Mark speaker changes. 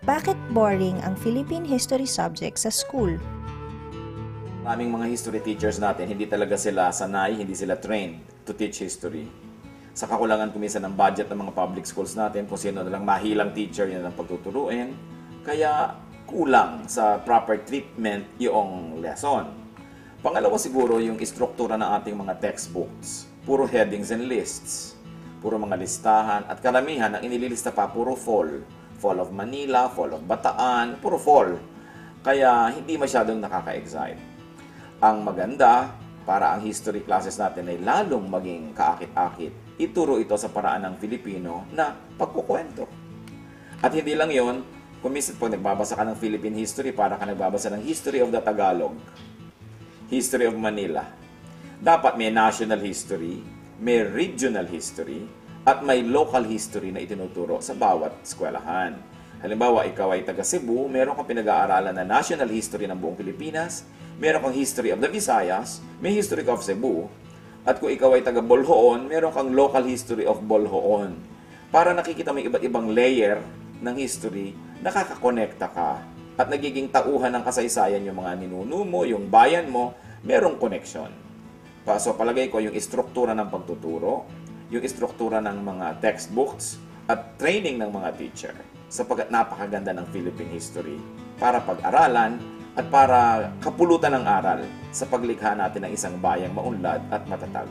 Speaker 1: Bakit boring ang Philippine history subject sa school?
Speaker 2: Maraming mga history teachers natin, hindi talaga sila sanay, hindi sila trained to teach history. Sa kakulangan kuminsan ng budget ng mga public schools natin, kung sino na lang mahilang teacher, yun ang pagtuturuin. Kaya kulang sa proper treatment yung lesson. Pangalawa siguro yung istruktura ng ating mga textbooks. Puro headings and lists. Puro mga listahan. At karamihan, ang inililista pa, puro fall. Fall of Manila, Fall of Bataan, puro fall. Kaya hindi masyadong nakaka-excite. Ang maganda, para ang history classes natin ay lalong maging kaakit-akit, ituro ito sa paraan ng Filipino na pagkukwento. At hindi lang yon, kumisan pag nagbabasa ka ng Philippine history, para ka nagbabasa ng History of the Tagalog, History of Manila. Dapat may national history, may regional history, at may local history na itinuturo sa bawat eskwelahan. Halimbawa, ikaw ay taga Cebu, meron kang pinag-aaralan na national history ng buong Pilipinas, meron kang history of the Visayas, may history of Cebu, at kung ikaw ay taga Boljoon, meron kang local history of Boljoon. Para nakikita mo iba't ibang layer ng history, nakakakonekta ka at nagiging tauhan ng kasaysayan yung mga ninuno mo, yung bayan mo, merong connection. So palagay ko yung istruktura ng pagtuturo, yung istruktura ng mga textbooks at training ng mga teacher sapagkat napakaganda ng Philippine history para pag-aralan at para kapulutan ng aral sa paglikha natin ng isang bayang maunlad at matatag.